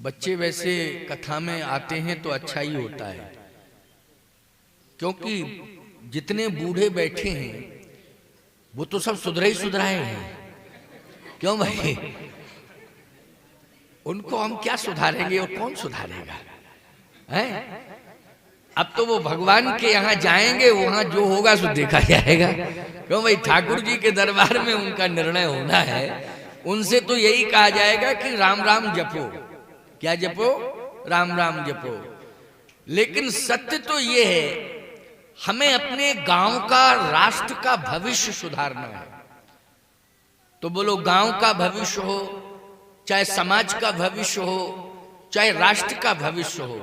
बच्चे वैसे कथा में आते हैं तो अच्छा ही होता है, क्योंकि जितने बूढ़े बैठे हैं वो तो सब सुधरे ही सुधराए हैं। क्यों भाई, उनको हम क्या सुधारेंगे और कौन सुधारेगा है? अब तो वो भगवान के यहाँ जाएंगे, वहां जो होगा सो देखा जाएगा। क्यों भाई, ठाकुर जी के दरबार में उनका निर्णय होना है। उनसे तो यही कहा जाएगा कि राम राम जपो। क्या जपो? राम राम जपो। लेकिन सत्य तो ये है, हमें अपने गांव का, राष्ट्र का भविष्य सुधारना है। तो बोलो, गांव का भविष्य हो, चाहे समाज का भविष्य हो, चाहे राष्ट्र का भविष्य हो,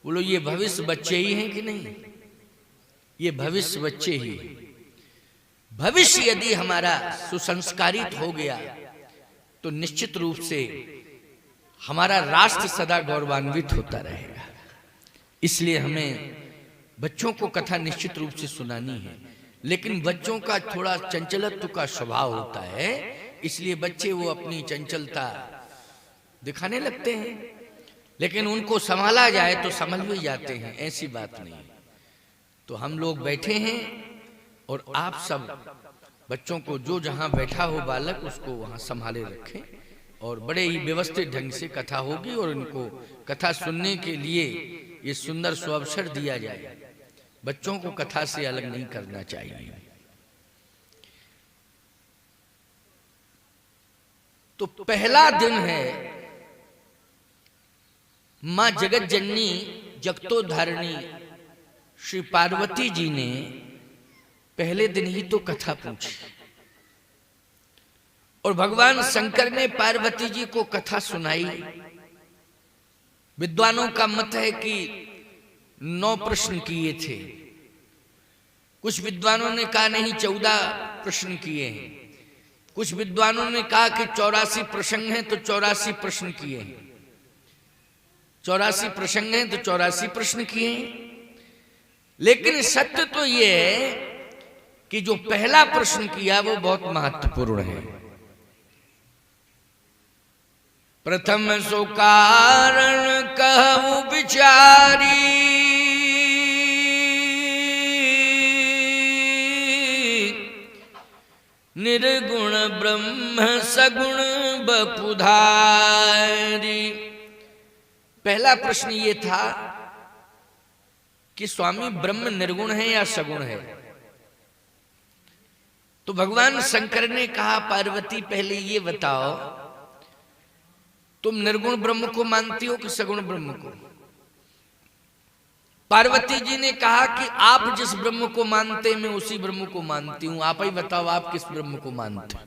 बोलो ये भविष्य बच्चे ही हैं कि नहीं? ये भविष्य बच्चे ही। भविष्य यदि हमारा सुसंस्कारित हो गया तो निश्चित रूप से हमारा राष्ट्र सदा गौरवान्वित होता रहेगा। इसलिए हमें बच्चों को कथा निश्चित रूप से सुनानी है। लेकिन बच्चों का थोड़ा चंचलत्व का स्वभाव होता है, इसलिए बच्चे वो अपनी चंचलता दिखाने लगते हैं। लेकिन उनको संभाला जाए तो समझ भी जाते हैं, ऐसी बात नहीं। तो हम लोग बैठे हैं और आप सब बच्चों को, जो जहां बैठा हो बालक, उसको वहां संभाले रखें और बड़े ही व्यवस्थित ढंग से कथा होगी। और इनको कथा सुनने के लिए ये सुंदर सुअवसर दिया जाए। बच्चों को कथा से अलग नहीं करना चाहिए। तो पहला दिन है, मां जगत जननी जगतोधारिणी श्री पार्वती जी ने पहले दिन ही तो कथा पूछी और भगवान शंकर ने पार्वती जी को कथा सुनाई। विद्वानों का मत है कि 9 प्रश्न किए थे, कुछ विद्वानों ने कहा नहीं 14 प्रश्न किए हैं, कुछ विद्वानों ने कहा कि 84 प्रसंग हैं तो 84 प्रश्न किए हैं, 84 प्रसंग हैं तो 84 प्रश्न किए हैं। लेकिन सत्य तो यह है कि जो पहला प्रश्न किया वो बहुत महत्वपूर्ण है। प्रथम सो कारण कहु विचारी, निर्गुण ब्रह्म सगुण बपुधारी। पहला प्रश्न ये था कि स्वामी ब्रह्म निर्गुण है या सगुण है? तो भगवान शंकर ने कहा, पार्वती पहले ये बताओ, तुम निर्गुण ब्रह्म को मानती हो कि सगुण ब्रह्म को? पार्वती जी ने कहा कि आप जिस ब्रह्म को मानते मैं उसी ब्रह्म को मानती हूं, आप ही बताओ आप किस ब्रह्म को मानते हो?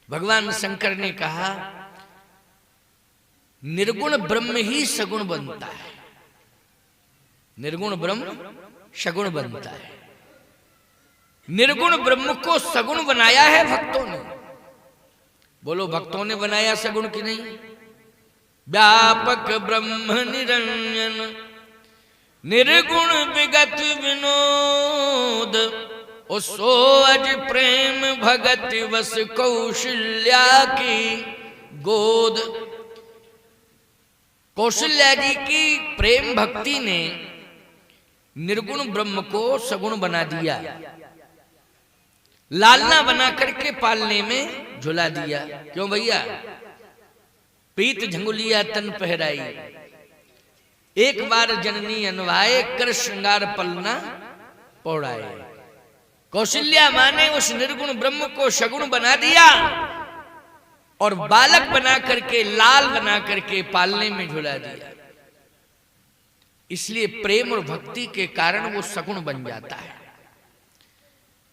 भगवान शंकर ने कहा, निर्गुण ब्रह्म ही सगुण बनता है, निर्गुण ब्रह्म सगुण बनता है। निर्गुण ब्रह्म को सगुण बनाया है भक्तों ने। बोलो, भक्तों ने बनाया सगुण की नहीं? व्यापक ब्रह्म निरंजन, निर्गुण विगत विनोद, ओ सो अज प्रेम भगत वस कौशल्या की गोद। कौशल्या जी की प्रेम भक्ति ने निर्गुण ब्रह्म को सगुण बना दिया, लालना बना करके पालने में झुला दिया। क्यों भैया? पीत झंगुलिया तन पहराई, एक बार जननी अनवाए, कर श्रृंगार पलना पौड़ाए। कौशल्या मां ने उस निर्गुण ब्रह्म को सगुण बना दिया और बालक बना करके, लाल बना करके पालने में झुला दिया। इसलिए प्रेम और भक्ति के कारण वो सगुण बन जाता है।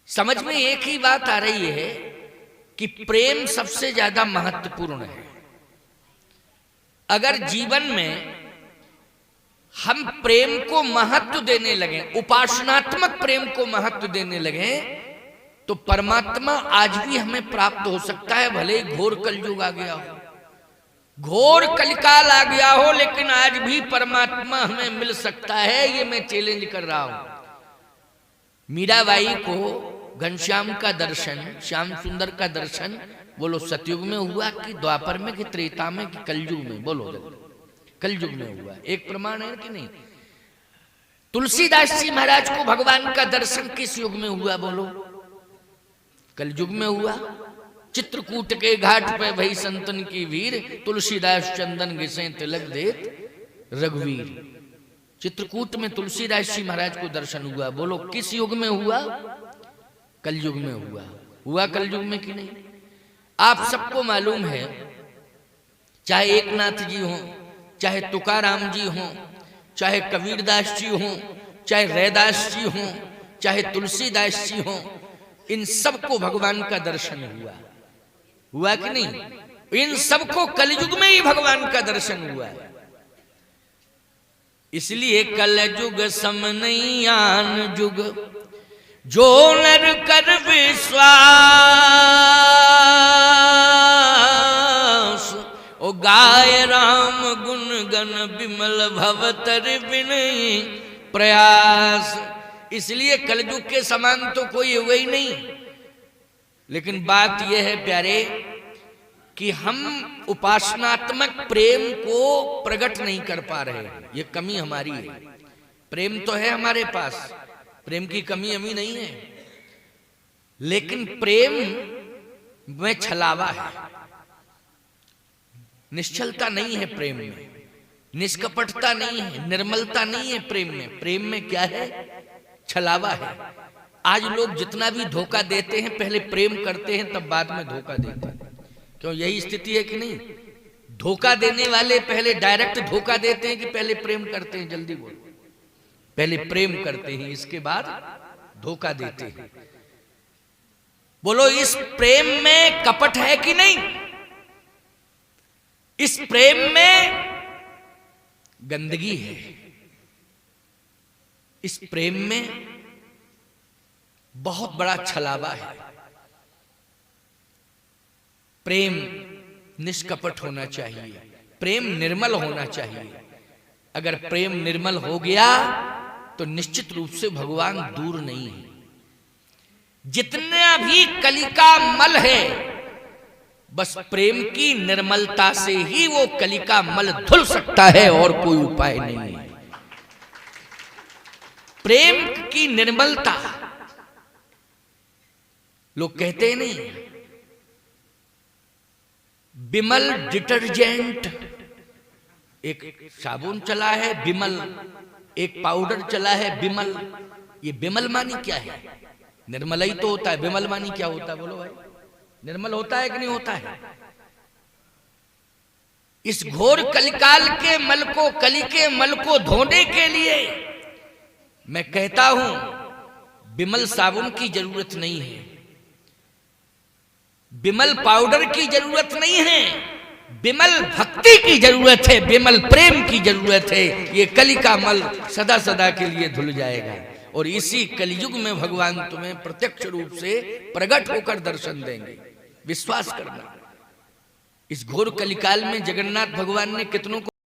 समझ में एक ही बात आ रही है कि प्रेम सबसे ज्यादा महत्वपूर्ण है। अगर जीवन में हम प्रेम को महत्व देने लगे, उपासनात्मक प्रेम को महत्व देने लगे, तो परमात्मा आज भी हमें प्राप्त हो सकता है। भले ही घोर कलयुग आ गया हो, घोर कलिकाल आ गया हो, लेकिन आज भी परमात्मा हमें मिल सकता है। ये मैं चैलेंज कर रहा हूं। मीराबाई को घनश्याम का दर्शन, श्याम सुंदर का दर्शन बोलो सतयुग में हुआ कि द्वापर में कि त्रेता में कि कलयुग में? बोलो कलयुग में हुआ। एक प्रमाण है कि नहीं? तुलसीदास जी महाराज को भगवान का दर्शन किस युग में हुआ? बोलो कलयुग में हुआ। चित्रकूट के घाट पे भई संतन की वीर, तुलसीदास चंदन घिसे तिलक देत रघुवीर। चित्रकूट में तुलसीदास जी महाराज को दर्शन हुआ। बोलो किस युग में हुआ? कलयुग में हुआ। हुआ कलयुग में कि नहीं? आप सबको मालूम है, चाहे एकनाथ जी हों, चाहे तुकाराम जी हों, चाहे कबीरदास जी हों, चाहे रैदास जी हों, चाहे तुलसीदास जी हों, इन सबको भगवान का दर्शन हुआ। हुआ कि नहीं? इन सबको कलयुग में ही भगवान का दर्शन हुआ है। इसलिए कलयुग सम नहीं आन जुग, जो नर कर विश्वास, ओ गाय राम गुण गण विमल भवतर बिनई प्रयास। इसलिए कलयुग के समान तो कोई हुआ ही नहीं। लेकिन बात यह है प्यारे कि हम उपासनात्मक प्रेम को प्रकट नहीं कर पा रहे। ये कमी हमारी है। प्रेम तो है हमारे पास, प्रेम की कमी हमें नहीं है, लेकिन प्रेम में छलावा है, निश्चलता नहीं है प्रेम में, निष्कपटता नहीं है, निर्मलता नहीं है प्रेम में। प्रेम में क्या है? छलावा है। आज लोग जितना भी धोखा देते हैं, पहले प्रेम करते हैं तब बाद में धोखा देते हैं। क्यों? यही स्थिति है कि नहीं? धोखा देने वाले पहले डायरेक्ट धोखा देते हैं कि पहले प्रेम करते हैं? जल्दी बोलो। पहले प्रेम करते हैं, इसके बाद धोखा देते हैं। बोलो इस प्रेम में कपट है कि नहीं? इस प्रेम में गंदगी है। इस प्रेम में बहुत बड़ा छलावा है। प्रेम निष्कपट होना चाहिए, प्रेम निर्मल होना चाहिए। अगर प्रेम निर्मल हो गया तो निश्चित रूप से भगवान दूर नहीं है। जितना भी कली का मल है, बस प्रेम की निर्मलता से ही वो कली का मल धुल सकता है, और कोई उपाय नहीं है। प्रेम की निर्मलता, लोग कहते हैं नहीं, बिमल डिटर्जेंट, एक साबुन चला है बिमल, एक पाउडर चला है बिमल। ये बिमल मानी क्या है? निर्मल ही तो होता है। बिमल मानी क्या होता है? बोलो भाई, निर्मल होता है कि नहीं होता है? इस घोर कलिकाल के मल को, कली के मल को धोने के लिए मैं कहता हूं, बिमल साबुन की जरूरत नहीं है, बिमल पाउडर की जरूरत नहीं है, बिमल भक्ति की जरूरत है, बिमल प्रेम की जरूरत है। ये कली का मल सदा सदा के लिए धुल जाएगा, और इसी कलयुग में भगवान तुम्हें प्रत्यक्ष रूप से प्रकट होकर दर्शन देंगे। विश्वास करना। इस घोर कलिकाल में जगन्नाथ भगवान ने कितनों को